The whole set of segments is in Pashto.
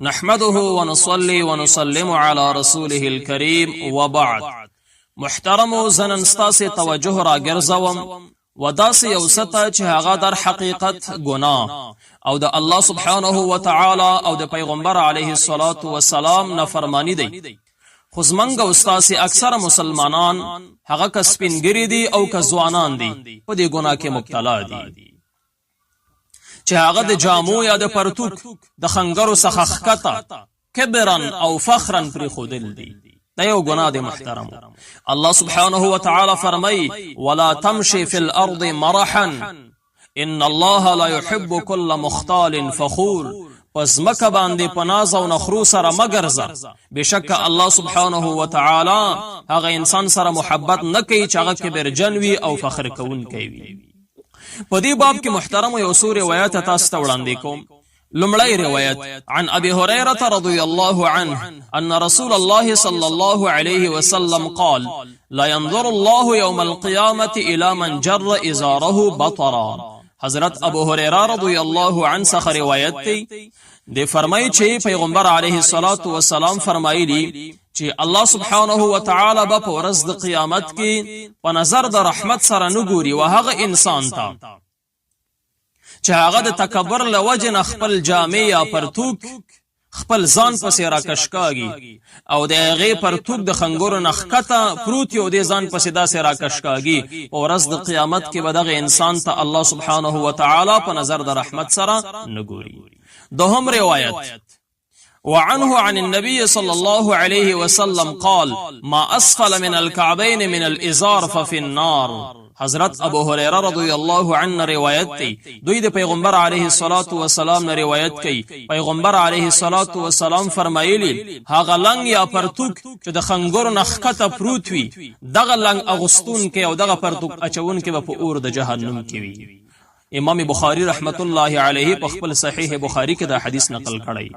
نحمده ونصلي ونسلم على رسوله الكريم وبعد. محترمو زنن ستاسي توجه را گرزوم و داسې یو څه ته چې هغه در حقیقت ګناه او د الله سبحانه و تعالی او د پیغمبر علیه الصلاة والسلام نافرمانی دی. خو زمونږ او ستاسې اکثره مسلمانان هغه که سپینګري دي او که ځوانان دي په دې ګناه کې مبتلا دي چې هغه د جامو یا د پرتوک د خنګرو څخه ښکته کبرا او فخرا پرېښودل دي. دا یو ګناه دی محترم. الله سبحانه و تعالی فرمای ولا تمشي في الارض مرحا ان الله لا يحب كل مختال فخور. پس مکه باندې په ناز او نخرو سره مګرځه، بشک الله سبحانه و تعالی هغه انسان سره محبت نه کوي چې هغه کبرجن وي او فخر کوونکی وي. په دې باب کې محترم یو څو روایت تاسو ته وړاندې کوم. لمړی روایت عن ابي هريره رضي الله عنه ان رسول الله صلى الله عليه وسلم قال لا ينظر الله يوم القيامه الى من جر ازاره بطرا. حضرت ابو هريره رضي الله عنه څخه روایت دی. د فرمایي چې پیغمبر علیه الصلاة والسلام فرمایلی چې الله سبحانه و تعالی به په ورځ د قیامت کې په نظر د رحمت سره نه ګوري و هغه انسان ته چې هغه د تکبر له وجې نه خپل جامې یا پرتوک خپل ځان پسې راکشکاږي او د هغې پرتوک د خنګرو نه ښکته پروت یو د ځان پسې داسې راکشکاږي. په ورځ د قیامت کې به دغه انسان ته الله سبحانه و تعالی په نظر د رحمت سره نه ګوري. دوهم روایت وعنه عن النبي صلى الله عليه وسلم قال ما أسفل من الكعبين من الإزار ففي النار. حضرت ابو هريره رضی الله عنه روایت دی. دوی د پیغمبر علیه الصلاة والسلام نه روایت کوي. پیغمبر علیه الصلاة والسلام فرمایلی هغه لنګ یا پرتوک چې د خنګرو نه ښکته پروت وي دغه لنګ اغوستونکی او دغه پرتوک اچونکی به په اور د جهنم کې وي. امام بخاری رحمت الله علیه په خپل صحیح بخاری کې دا حدیث نقل کړی.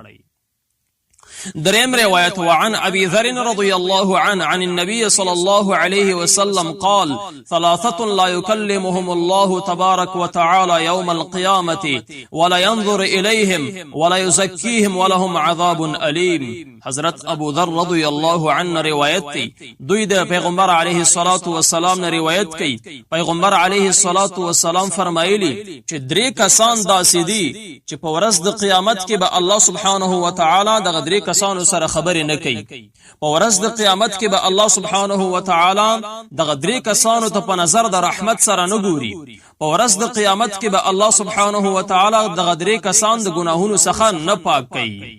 دریم روایت وعن ابي ذر رضي الله عنه عن النبي صلى الله عليه وسلم قال ثلاثة لا يكلمهم الله تبارك وتعالى يوم القيامة ولا ينظر إليهم ولا يزكيهم ولهم عذاب أليم. حضرت ابو ذر رضي الله عنه روایت دی. دوی د پیغمبر علیه الصلاة والسلام نه روایت کوي. پیغمبر علیه الصلاة والسلام فرمایلی چې درې کسان داسې دي چې په ورځ د قیامت کې به الله سبحانه و تعالی دغه درې کسانو سره خبرې نه کوي. په ورځ د قیامت کې به الله سبحانه و تعالی دغه درې کسانو ته په نظر د رحمت سره نه ګوري. په ورځ د قیامت کې به الله سبحانه و تعالی دغه درې کسان د ګناهونو څخه نه پاک کوي.